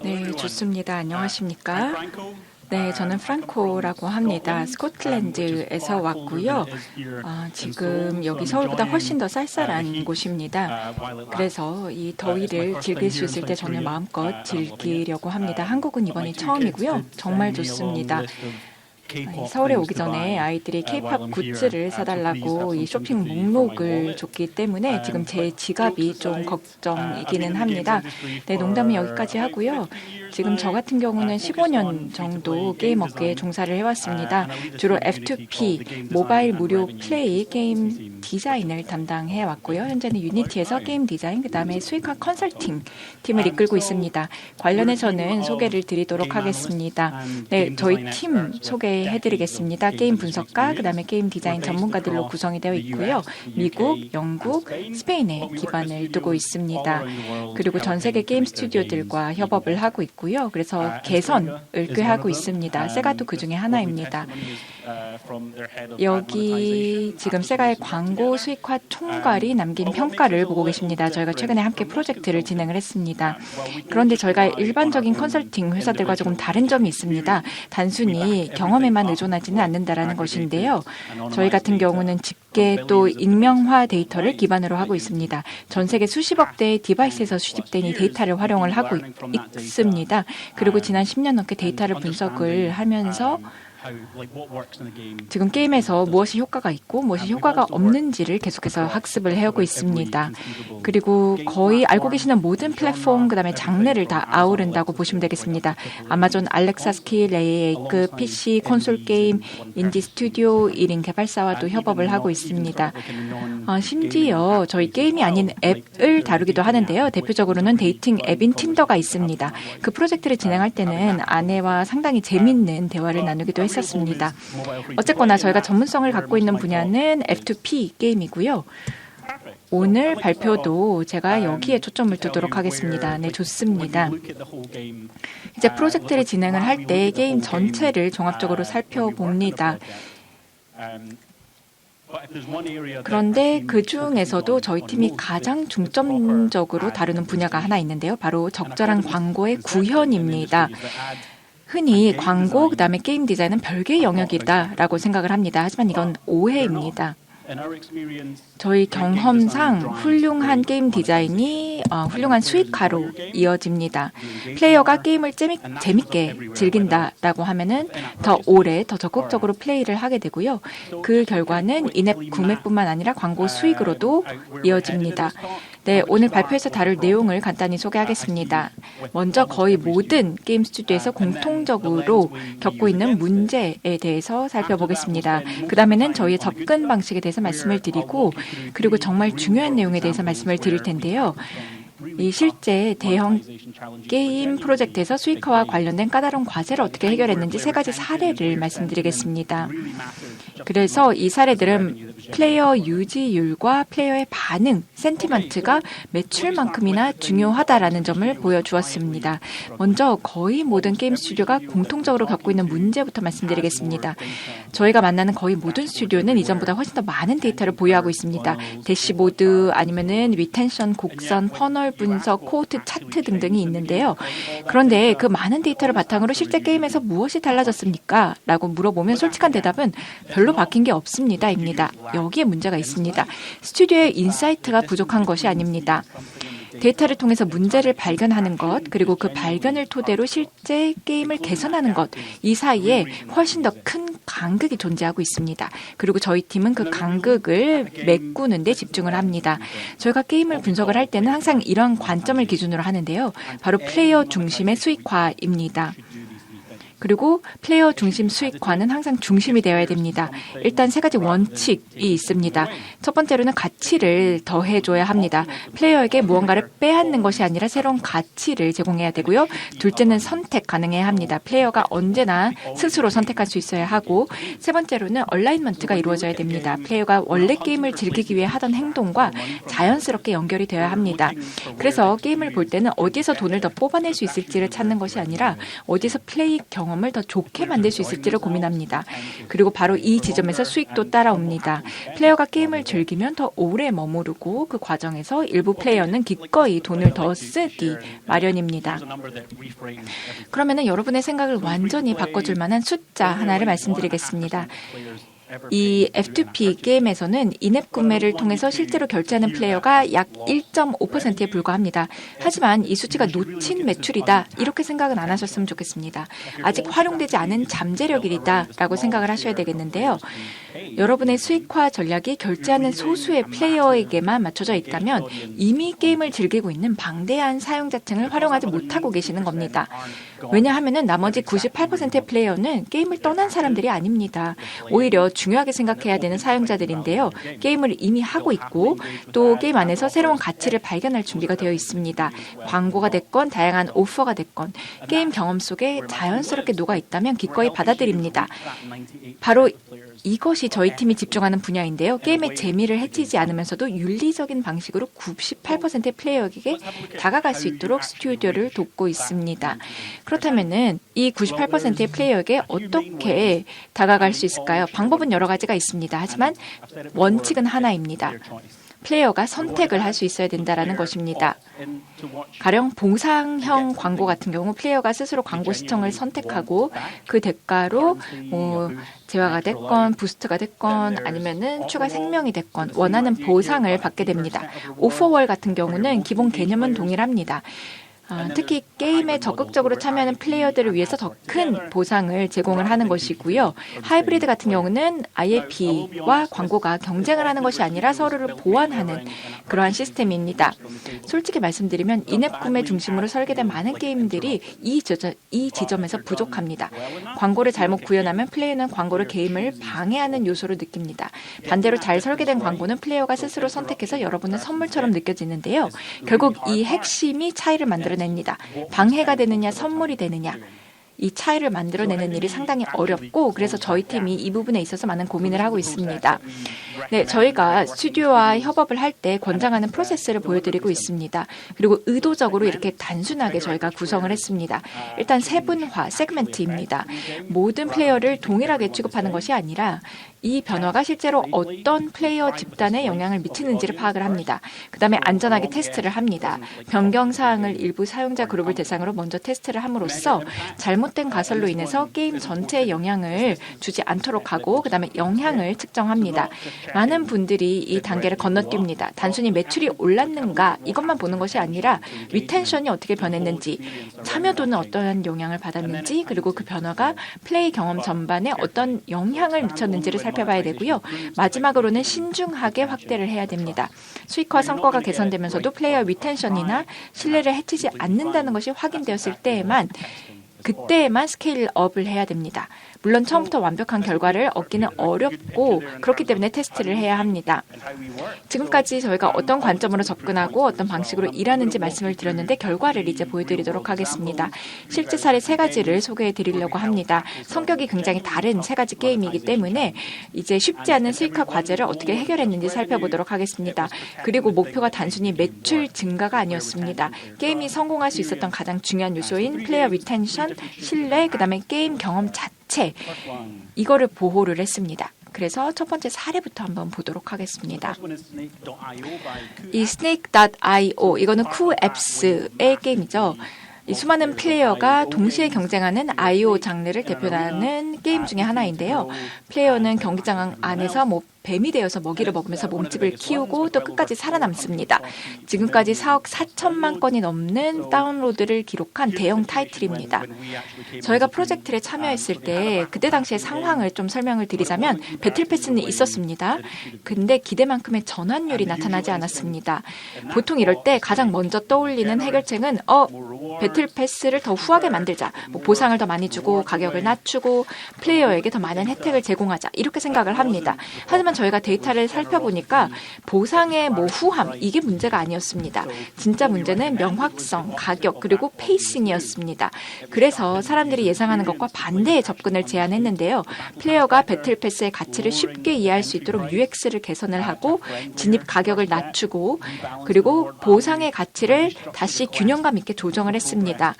네, 좋습니다. 안녕하십니까? 네, 저는 프랑코라고 합니다. 스코틀랜드에서 왔고요. 지금 여기 서울보다 훨씬 더 쌀쌀한 곳입니다. 그래서 이 더위를 즐길 수 있을 때 저는 마음껏 즐기려고 합니다. 한국은 이번이 처음이고요. 정말 좋습니다. 서울에 오기 전에 아이들이 K-팝 굿즈를 사달라고 이 쇼핑 목록을 줬기 때문에 지금 제 지갑이 좀 걱정이기는 합니다. 네, 농담은 여기까지 하고요. 지금 저 같은 경우는 15년 정도 게임 업계에 종사를 해왔습니다. 주로 F2P, 모바일 무료 플레이 게임 디자인을 담당해 왔고요. 현재는 유니티에서 게임 디자인, 그 다음에 수익화 컨설팅 팀을 이끌고 있습니다. 관련해서는 소개를 드리도록 하겠습니다. 네, 저희 팀 소개해드리겠습니다. 게임 분석가, 그 다음에 게임 디자인 전문가들로 구성이 되어 있고요. 미국, 영국, 스페인에 기반을 두고 있습니다. 그리고 전 세계 게임 스튜디오들과 협업을 하고 있고요. 그래서 개선을 꽤 하고 있습니다. 세가도 그 중에 하나입니다. 여기 지금 세가의 광고 수익화 총괄이 남긴 평가를 보고 계십니다. 저희가 최근에 함께 프로젝트를 진행을 했습니다. 그런데 저희가 일반적인 컨설팅 회사들과 조금 다른 점이 있습니다. 단순히 경험에만 의존하지는 않는다라는 것인데요. 저희 같은 경우는 집계 또 익명화 데이터를 기반으로 하고 있습니다. 전 세계 수십억 대의 디바이스에서 수집된 이 데이터를 활용을 하고 있습니다. 그리고 지난 10년 넘게 데이터를 분석을 하면서 지금 게임에서 무엇이 효과가 있고 무엇이 효과가 없는지를 계속해서 학습을 해오고 있습니다. 그리고 거의 알고 계시는 모든 플랫폼, 그 다음에 장르를 다 아우른다고 보시면 되겠습니다. 아마존 알렉사 스킬, AA급, PC, 콘솔 게임, 인디 스튜디오, 1인 개발사와도 협업을 하고 있습니다. 심지어 저희 게임이 아닌 앱을 다루기도 하는데요. 대표적으로는 데이팅 앱인 틴더가 있습니다. 그 프로젝트를 진행할 때는 아내와 상당히 재밌는 대화를 나누기도 했습니다. 어쨌거나 저희가 전문성을 갖고 있는 분야는 F2P 게임이고요. 오늘 발표도 제가 여기에 초점을 두도록 하겠습니다. 네, 좋습니다. 이제 프로젝트를 진행을 할 때 게임 전체를 종합적으로 살펴봅니다. 그런데 그 중에서도 저희 팀이 가장 중점적으로 다루는 분야가 하나 있는데요. 바로 적절한 광고의 구현입니다. 흔히 광고, 그다음에 게임 디자인은 별개의 영역이다라고 생각을 합니다. 하지만 이건 오해입니다. 저희 경험상 훌륭한 게임 디자인이 훌륭한 수익화로 이어집니다. 플레이어가 게임을 재밌게 즐긴다라고 하면은 더 오래, 더 적극적으로 플레이를 하게 되고요. 그 결과는 인앱 구매뿐만 아니라 광고 수익으로도 이어집니다. 네, 오늘 발표에서 다룰 내용을 간단히 소개하겠습니다. 먼저 거의 모든 게임 스튜디오에서 공통적으로 겪고 있는 문제에 대해서 살펴보겠습니다. 그 다음에는 저희의 접근 방식에 대해서 말씀을 드리고, 그리고 정말 중요한 내용에 대해서 말씀을 드릴 텐데요. 이 실제 대형 게임 프로젝트에서 수익화와 관련된 까다로운 과제를 어떻게 해결했는지 3가지 사례를 말씀드리겠습니다. 그래서 이 사례들은 플레이어 유지율과 플레이어의 반응, 센티먼트가 매출만큼이나 중요하다라는 점을 보여주었습니다. 먼저 거의 모든 게임 스튜디오가 공통적으로 겪고 있는 문제부터 말씀드리겠습니다. 저희가 만나는 거의 모든 스튜디오는 이전보다 훨씬 더 많은 데이터를 보유하고 있습니다. 대시보드 아니면은 리텐션, 곡선, 퍼널 분석, 코호트 차트 등등이 있는데요. 그런데 그 많은 데이터를 바탕으로 실제 게임에서 무엇이 달라졌습니까? 라고 물어보면 솔직한 대답은 별로 바뀐 게 없습니다. 입니다. 여기에 문제가 있습니다. 스튜디오의 인사이트가 부족한 것이 아닙니다. 데이터를 통해서 문제를 발견하는 것, 그리고 그 발견을 토대로 실제 게임을 개선하는 것, 이 사이에 훨씬 더 큰 간극이 존재하고 있습니다. 그리고 저희 팀은 그 간극을 메꾸는 데 집중을 합니다. 저희가 게임을 분석을 할 때는 항상 이런 관점을 기준으로 하는데요. 바로 플레이어 중심의 수익화입니다. 그리고 플레이어 중심 수익화는 항상 중심이 되어야 됩니다. 일단 3가지 원칙이 있습니다. 첫 번째로는 가치를 더해줘야 합니다. 플레이어에게 무언가를 빼앗는 것이 아니라 새로운 가치를 제공해야 되고요. 둘째는 선택 가능해야 합니다. 플레이어가 언제나 스스로 선택할 수 있어야 하고, 세 번째로는 얼라인먼트가 이루어져야 됩니다. 플레이어가 원래 게임을 즐기기 위해 하던 행동과 자연스럽게 연결이 되어야 합니다. 그래서 게임을 볼 때는 어디에서 돈을 더 뽑아낼 수 있을지를 찾는 것이 아니라 어디에서 플레이 경험을 경험을 더 좋게 만들 수 있을지를 고민합니다. 그리고 바로 이 지점에서 수익도 따라옵니다. 플레이어가 게임을 즐기면 더 오래 머무르고 그 과정에서 일부 플레이어는 기꺼이 돈을 더 쓰기 마련입니다. 그러면은 여러분의 생각을 완전히 바꿔줄 만한 숫자 하나를 말씀드리겠습니다. 이 F2P 게임에서는 인앱 구매를 통해서 실제로 결제하는 플레이어가 약 1.5%에 불과합니다. 하지만 이 수치가 놓친 매출이다 이렇게 생각은 안 하셨으면 좋겠습니다. 아직 활용되지 않은 잠재력이다 라고 생각을 하셔야 되겠는데요. 여러분의 수익화 전략이 결제하는 소수의 플레이어에게만 맞춰져 있다면 이미 게임을 즐기고 있는 방대한 사용자층을 활용하지 못하고 계시는 겁니다. 왜냐하면 나머지 98%의 플레이어는 게임을 떠난 사람들이 아닙니다. 오히려 중요하게 생각해야 되는 사용자들인데요. 게임을 이미 하고 있고 또 게임 안에서 새로운 가치를 발견할 준비가 되어 있습니다. 광고가 됐건 다양한 오퍼가 됐건 게임 경험 속에 자연스럽게 녹아 있다면 기꺼이 받아들입니다. 바로 이것이 저희 팀이 집중하는 분야인데요. 게임의 재미를 해치지 않으면서도 윤리적인 방식으로 98%의 플레이어에게 다가갈 수 있도록 스튜디오를 돕고 있습니다. 그렇다면은 이 98%의 플레이어에게 어떻게 다가갈 수 있을까요? 방법은 여러 가지가 있습니다. 하지만 원칙은 하나입니다. 플레이어가 선택을 할 수 있어야 된다는 것입니다. 가령 보상형 광고 같은 경우 플레이어가 스스로 광고 시청을 선택하고 그 대가로 재화가 됐건 부스트가 됐건 아니면은 추가 생명이 됐건 원하는 보상을 받게 됩니다. 오퍼월 같은 경우는 기본 개념은 동일합니다. 특히 게임에 적극적으로 참여하는 플레이어들을 위해서 더 큰 보상을 제공을 하는 것이고요. 하이브리드 같은 경우는 IAP와 광고가 경쟁을 하는 것이 아니라 서로를 보완하는 그러한 시스템입니다. 솔직히 말씀드리면 인앱 구매 중심으로 설계된 많은 게임들이 이 지점에서 부족합니다. 광고를 잘못 구현하면 플레이어는 광고를 게임을 방해하는 요소로 느낍니다. 반대로 잘 설계된 광고는 플레이어가 스스로 선택해서 여러분의 선물처럼 느껴지는데요. 결국 이 핵심이 차이를 만들어냅니다. 방해가 되느냐 선물이 되느냐. 이 차이를 만들어내는 일이 상당히 어렵고 그래서 저희 팀이 이 부분에 있어서 많은 고민을 하고 있습니다. 네, 저희가 스튜디오와 협업을 할 때 권장하는 프로세스를 보여드리고 있습니다. 그리고 의도적으로 이렇게 단순하게 저희가 구성을 했습니다. 일단 세분화, 세그멘트입니다. 모든 플레이어를 동일하게 취급하는 것이 아니라 이 변화가 실제로 어떤 플레이어 집단에 영향을 미치는지를 파악을 합니다. 그 다음에 안전하게 테스트를 합니다. 변경 사항을 일부 사용자 그룹을 대상으로 먼저 테스트를 함으로써 잘못된 가설로 인해서 게임 전체에 영향을 주지 않도록 하고 그 다음에 영향을 측정합니다. 많은 분들이 이 단계를 건너뜁니다. 단순히 매출이 올랐는가 이것만 보는 것이 아니라 리텐션이 어떻게 변했는지 참여도는 어떠한 영향을 받았는지 그리고 그 변화가 플레이 경험 전반에 어떤 영향을 미쳤는지를 살펴봐야 되고요. 마지막으로는 신중하게 확대를 해야 됩니다. 수익화 성과가 개선되면서도 플레이어 리텐션이나 신뢰를 해치지 않는다는 것이 확인되었을 때에만 그때에만 스케일업을 해야 됩니다. 물론 처음부터 완벽한 결과를 얻기는 어렵고 그렇기 때문에 테스트를 해야 합니다. 지금까지 저희가 어떤 관점으로 접근하고 어떤 방식으로 일하는지 말씀을 드렸는데 결과를 이제 보여드리도록 하겠습니다. 실제 사례 3가지를 소개해 드리려고 합니다. 성격이 굉장히 다른 3가지 게임이기 때문에 이제 쉽지 않은 수익화 과제를 어떻게 해결했는지 살펴보도록 하겠습니다. 그리고 목표가 단순히 매출 증가가 아니었습니다. 게임이 성공할 수 있었던 가장 중요한 요소인 플레이어 리텐션, 신뢰, 그 다음에 게임 경험 자체 이거를 보호를 했습니다. 그래서 첫 번째 사례부터 한번 보도록 하겠습니다. 이 Snake.io 이거는 쿠앱스의 게임이죠. 이 수많은 플레이어가 동시에 경쟁하는 IO 장르를 대표하는 게임 중에 하나인데요. 플레이어는 경기장 안에서 뱀이 되어서 먹이를 먹으면서 몸집을 키우고 또 끝까지 살아남습니다. 지금까지 4억 4천만 건이 넘는 다운로드를 기록한 대형 타이틀입니다. 저희가 프로젝트에 참여했을 때 그때 당시의 상황을 좀 설명을 드리자면 배틀 패스는 있었습니다. 근데 기대만큼의 전환율이 나타나지 않았습니다. 보통 이럴 때 가장 먼저 떠올리는 해결책은 배틀 패스를 더 후하게 만들자. 보상을 더 많이 주고 가격을 낮추고 플레이어에게 더 많은 혜택을 제공하자. 이렇게 생각을 합니다. 하지만 저희가 데이터를 살펴보니까 보상의 후함 이게 문제가 아니었습니다. 진짜 문제는 명확성, 가격 그리고 페이싱이었습니다. 그래서 사람들이 예상하는 것과 반대의 접근을 제안했는데요. 플레이어가 배틀 패스의 가치를 쉽게 이해할 수 있도록 UX를 개선을 하고 진입 가격을 낮추고 그리고 보상의 가치를 다시 균형감 있게 조정을 했습니다. 했습니다.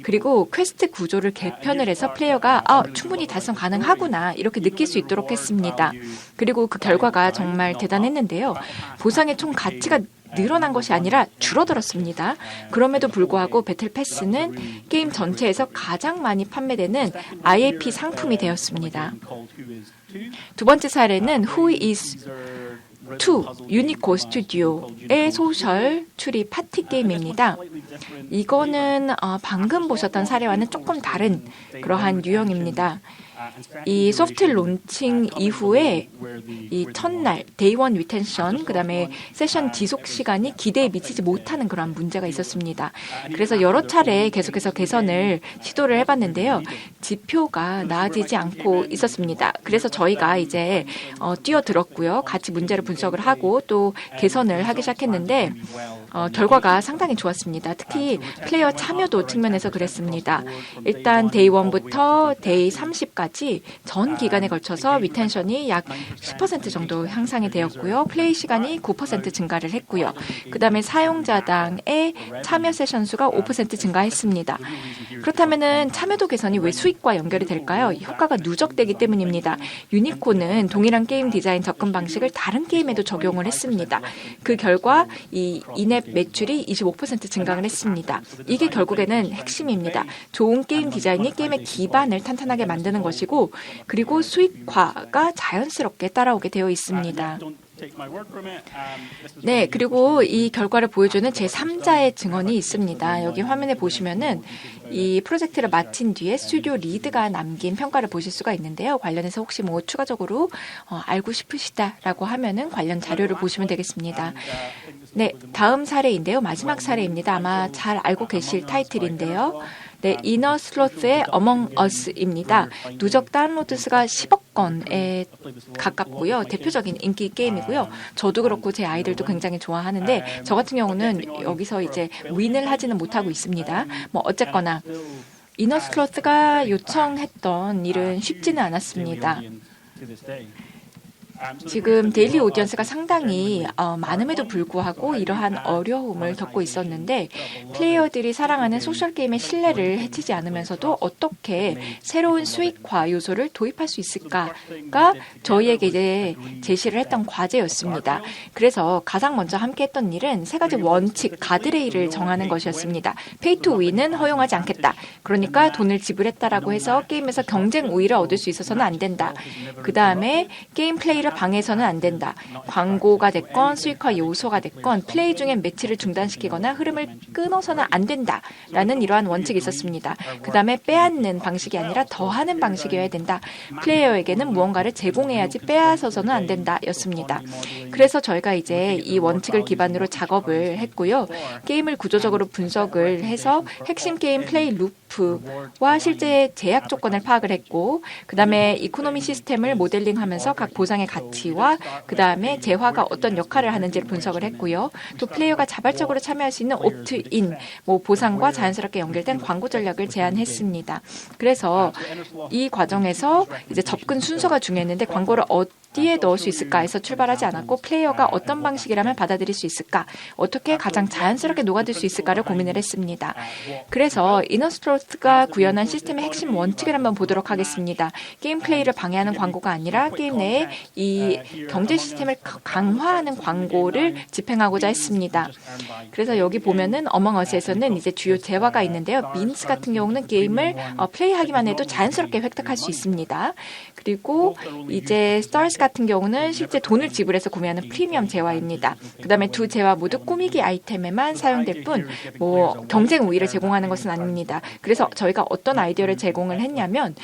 그리고 퀘스트 구조를 개편을 해서 플레이어가 충분히 달성 가능하구나 이렇게 느낄 수 있도록 했습니다. 그리고 그 결과가 정말 대단했는데요. 보상의 총 가치가 늘어난 것이 아니라 줄어들었습니다. 그럼에도 불구하고 배틀 패스는 게임 전체에서 가장 많이 판매되는 IAP 상품이 되었습니다. 두 번째 사례는 Who is 2 유니코 스튜디오의 소셜 추리 파티 게임입니다. 이거는 방금 보셨던 사례와는 조금 다른 그러한 유형입니다. 이 소프트 론칭 이후에 이 첫날 데이 원 리텐션 그다음에 세션 지속 시간이 기대에 미치지 못하는 그런 문제가 있었습니다. 그래서 여러 차례 계속해서 개선을 시도를 해봤는데요. 지표가 나아지지 않고 있었습니다. 그래서 저희가 이제 뛰어들었고요. 같이 문제를 분석을 하고 또 개선을 하기 시작했는데 결과가 상당히 좋았습니다. 특히 플레이어 참여도 측면에서 그랬습니다. 일단 데이 1부터 데이 30까지 전 기간에 걸쳐서 리텐션이 약 10% 정도 향상이 되었고요. 플레이 시간이 9% 증가를 했고요. 그 다음에 사용자당의 참여 세션 수가 5% 증가했습니다. 그렇다면은 참여도 개선이 왜 수익과 연결이 될까요? 효과가 누적되기 때문입니다. 유니콘은 동일한 게임 디자인 접근 방식을 다른 게임에도 적용을 했습니다. 그 결과 이 인앱 매출이 25% 증가를 했습니다. 이게 결국에는 핵심입니다. 좋은 게임 디자인이 게임의 기반을 탄탄하게 만드는 것이고 그리고 수익화가 자연스럽게 따라오게 되어 있습니다. 네, 그리고 이 결과를 보여주는 제3자의 증언이 있습니다. 여기 화면에 보시면은 이 프로젝트를 마친 뒤에 스튜디오 리드가 남긴 평가를 보실 수가 있는데요. 관련해서 혹시 뭐 추가적으로 알고 싶으시다라고 하면은 관련 자료를 보시면 되겠습니다. 네, 다음 사례인데요. 마지막 사례입니다. 아마 잘 알고 계실 타이틀인데요. 네, 이너 슬로스의 어몽 어스입니다. 누적 다운로드 수가 10억 건에 가깝고요. 대표적인 인기 게임이고요. 저도 그렇고 제 아이들도 굉장히 좋아하는데 저 같은 경우는 여기서 이제 윈을 하지는 못하고 있습니다. 뭐 어쨌거나 이너 슬로스가 요청했던 일은 쉽지는 않았습니다. 지금 데일리 오디언스가 상당히 많음에도 불구하고 이러한 어려움을 겪고 있었는데 플레이어들이 사랑하는 소셜게임의 신뢰를 해치지 않으면서도 어떻게 새로운 수익화 요소를 도입할 수 있을까가 저희에게 이제 제시를 했던 과제였습니다. 그래서 가장 먼저 함께 했던 일은 세 가지 원칙, 가드레일을 정하는 것이었습니다. 페이 투 윈은 허용하지 않겠다. 그러니까 돈을 지불했다라고 해서 게임에서 경쟁 우위를 얻을 수 있어서는 안 된다. 그 다음에 게임 플레이를 방해서는 안 된다. 광고가 됐건 수익화 요소가 됐건 플레이 중에 매치를 중단시키거나 흐름을 끊어서는 안 된다라는 이러한 원칙이 있었습니다. 그 다음에 빼앗는 방식이 아니라 더하는 방식이어야 된다. 플레이어에게는 무언가를 제공해야지 빼앗아서는 안 된다였습니다. 그래서 저희가 이제 이 원칙을 기반으로 작업을 했고요. 게임을 구조적으로 분석을 해서 핵심 게임 플레이 루프와 실제 제약 조건을 파악을 했고 그 다음에 이코노미 시스템을 모델링하면서 각 보상의 가치와 그 다음에 재화가 어떤 역할을 하는지를 분석을 했고요. 또 플레이어가 자발적으로 참여할 수 있는 옵트인, 뭐 보상과 자연스럽게 연결된 광고 전략을 제안했습니다. 그래서 이 과정에서 이제 접근 순서가 중요했는데 광고를 어디에 넣을 수 있을까 해서 출발하지 않았고 플레이어가 어떤 방식이라면 받아들일 수 있을까, 어떻게 가장 자연스럽게 녹아들 수 있을까를 고민을 했습니다. 그래서 이너스트로스가 구현한 시스템의 핵심 원칙을 한번 보도록 하겠습니다. 게임 플레이를 방해하는 광고가 아니라 게임 내에 이 경제 시스템을 강화하는 광고를 집행하고자 했습니다. 그래서 여기 보면은 어몽어스에서는 이제 주요 재화가 있는데요. 민스 같은 경우는 게임을 플레이하기만 해도 자연스럽게 획득할 수 있습니다. 그리고 이제 스타스 같은 경우는 실제 돈을 지불해서 구매하는 프리미엄 재화입니다. 그 다음에 두 재화 모두 꾸미기 아이템에만 사용될 뿐 뭐 경쟁 우위를 제공하는 것은 아닙니다. 그래서 저희가 어떤 아이디어를 제공을 했냐면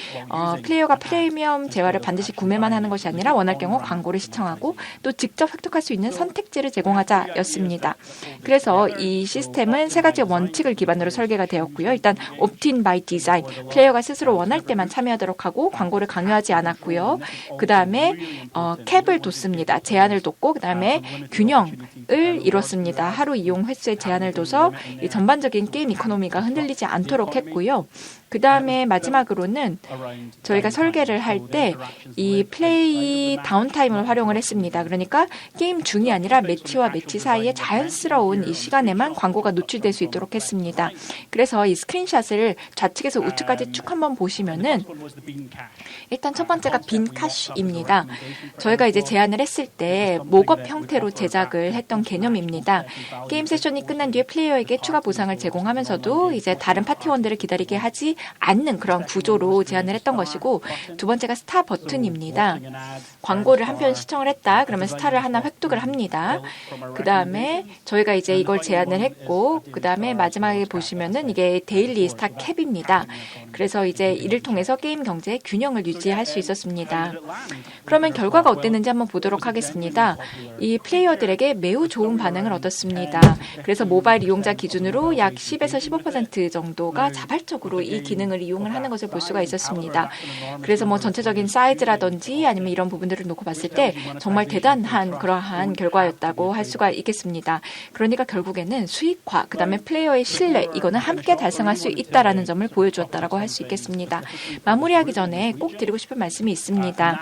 플레이어가 프리미엄 재화를 반드시 구매만 하는 것이 아니라 원할 경우 광고를 시청하고 또 직접 획득할 수 있는 선택지를 제공하자였습니다. 그래서 이 시스템은 세 가지 원칙을 기반으로 설계가 되었고요. 일단 opt-in by design, 플레이어가 스스로 원할 때만 참여하도록 하고 광고를 강요하지 않았고요. 그 다음에 캡을 뒀습니다. 제한을 뒀고 그 다음에 균형을 이뤘습니다. 하루 이용 횟수의 제한을 둬서 이 전반적인 게임 이코노미가 흔들리지 않도록 했고요. 그 다음에 마지막으로는 저희가 설계를 할 때 이 플레이 다운타임을 활용을 했습니다. 그러니까 게임 중이 아니라 매치와 매치 사이에 자연스러운 이 시간에만 광고가 노출될 수 있도록 했습니다. 그래서 이 스크린샷을 좌측에서 우측까지 쭉 한번 보시면은 일단 첫 번째가 빈 카시입니다. 저희가 이제 제안을 했을 때 목업 형태로 제작을 했던 개념입니다. 게임 세션이 끝난 뒤에 플레이어에게 추가 보상을 제공하면서도 이제 다른 파티원들을 기다리게 하지 않는 그런 구조로 제안을 했던 것이고, 두 번째가 스타 버튼입니다. 광고를 한 편 시청을 했다 그러면 스타를 하나 획득을 합니다. 그 다음에 저희가 이제 이걸 제안을 했고, 그 다음에 마지막에 보시면은 이게 데일리 스타 캡입니다. 그래서 이제 이를 통해서 게임 경제의 균형을 유지할 수 있었습니다. 그러면 결과가 어땠는지 한번 보도록 하겠습니다. 이 플레이어들에게 매우 좋은 반응을 얻었습니다. 그래서 모바일 이용자 기준으로 약 10에서 15% 정도가 자발적으로 이 기능을 이용을 하는 것을 볼 수가 있었습니다. 그래서 뭐 전체적인 사이즈라든지 아니면 이런 부분들을 놓고 봤을 때 정말 대단한 그러한 결과였다고 할 수가 있겠습니다. 그러니까 결국에는 수익화, 그 다음에 플레이어의 신뢰, 이거는 함께 달성할 수 있다라는 점을 보여주었다라고 할 수 있겠습니다. 마무리하기 전에 꼭 드리고 싶은 말씀이 있습니다.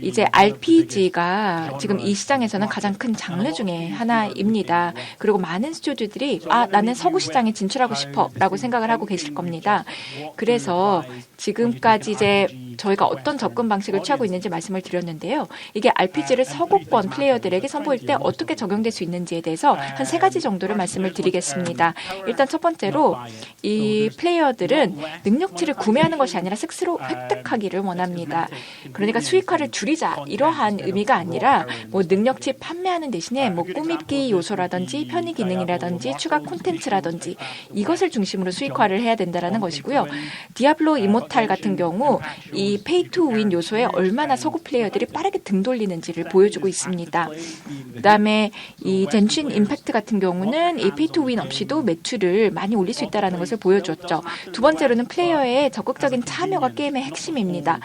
이제 RPG가 지금 이 시장에서는 가장 큰 장르 중에 하나입니다. 그리고 많은 스튜디오들이 나는 서구 시장에 진출하고 싶어 라고 생각을 하고 계실 겁니다. 그래서 지금까지 이제 저희가 어떤 접근 방식을 취하고 있는지 말씀을 드렸는데요. 이게 RPG를 서구권 플레이어들에게 선보일 때 어떻게 적용될 수 있는지에 대해서 한 3가지 정도를 말씀을 드리겠습니다. 일단 첫 번째로 이 플레이어들은 능력치를 구매하는 것이 아니라 스스로 획득하기를 원합니다. 그러니까 수익화를 줄이자 이러한 의미가 아니라 뭐 능력치 판매하는 대신에 뭐 꾸미기 요소라든지 편의 기능이라든지 추가 콘텐츠라든지 이것을 중심으로 수익화를 해야 된다는 것이고요. 디아블로 이모탈 같은 경우 이 페이 투 윈 요소에 얼마나 서구 플레이어들이 빠르게 등 돌리는지를 보여주고 있습니다. 그다음에 이 젠신 임팩트 같은 경우는 이 페이 투 윈 없이도 매출을 많이 올릴 수 있다는 것을 보여주었죠. 두 번째로는 플레이어의 적극적인 참여가 게임의 핵심입니다.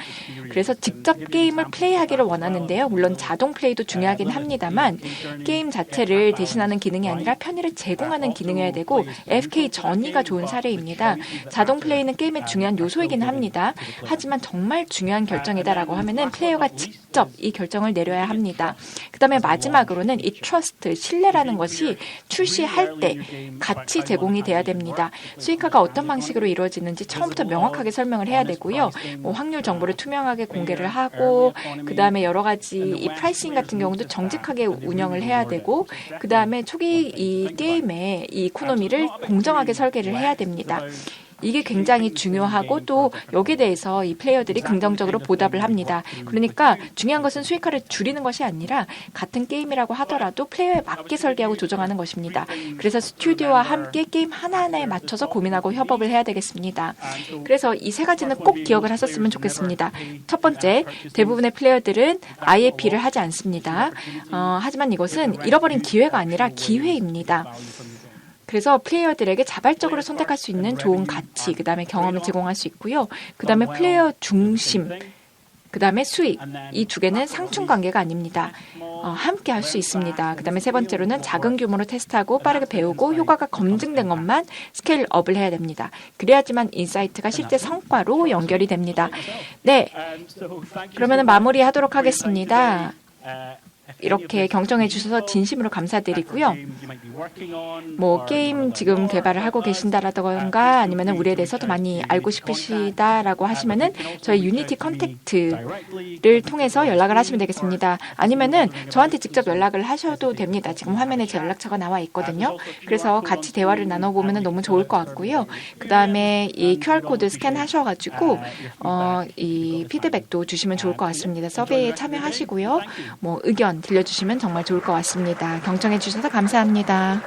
그래서 직접 게임을 플레이하기를 원하는데요. 물론 자동 플레이도 중요하긴 합니다만 게임 자체를 대신하는 기능이 아니라 편의를 제공하는 기능이어야 되고 FK 전이가 좋은 사례입니다. 자동 플레이는 게임의 중요한 요소이긴 합니다. 하지만 정말 중요한 결정이다라고 하면은 플레이어가 직접 이 결정을 내려야 합니다. 그 다음에 마지막으로는 이 트러스트, 신뢰라는 것이 출시할 때 같이 제공이 돼야 됩니다. 수익화가 어떤 방식으로 이루어지는지 처음부터 명확하게 설명을 해야 되고요. 뭐 확률 정보를 투명하게 공개를 하고, 그 다음에 여러 가지 이 프라이싱 같은 경우도 정직하게 운영을 해야 되고, 그 다음에 초기 이 게임의 이 이코노미를 공정하게 설계를 해야 됩니다. 이게 굉장히 중요하고 또 여기에 대해서 이 플레이어들이 긍정적으로 보답을 합니다. 그러니까 중요한 것은 수익화를 줄이는 것이 아니라 같은 게임이라고 하더라도 플레이어에 맞게 설계하고 조정하는 것입니다. 그래서 스튜디오와 함께 게임 하나하나에 맞춰서 고민하고 협업을 해야 되겠습니다. 그래서 이 3가지는 꼭 기억을 하셨으면 좋겠습니다. 첫 번째, 대부분의 플레이어들은 IAP를 하지 않습니다. 하지만 이것은 잃어버린 기회가 아니라 기회입니다. 그래서 플레이어들에게 자발적으로 선택할 수 있는 좋은 가치, 그 다음에 경험을 제공할 수 있고요. 그 다음에 플레이어 중심, 그 다음에 수익, 이 2개는 상충 관계가 아닙니다. 함께 할 수 있습니다. 그 다음에 3번째로는 작은 규모로 테스트하고 빠르게 배우고 효과가 검증된 것만 스케일업을 해야 됩니다. 그래야지만 인사이트가 실제 성과로 연결이 됩니다. 네, 그러면 마무리하도록 하겠습니다. 이렇게 경청해 주셔서 진심으로 감사드리고요. 뭐 게임 지금 개발을 하고 계신다라던가 아니면 우리에 대해서 더 많이 알고 싶으시다라고 하시면은 저희 유니티 컨택트를 통해서 연락을 하시면 되겠습니다. 아니면은 저한테 직접 연락을 하셔도 됩니다. 지금 화면에 제 연락처가 나와 있거든요. 그래서 같이 대화를 나눠보면 너무 좋을 것 같고요. 그 다음에 이 QR코드 스캔하셔가지고 이 피드백도 주시면 좋을 것 같습니다. 서베이에 참여하시고요. 뭐 의견 들려주시면 정말 좋을 것 같습니다. 경청해 주셔서 감사합니다.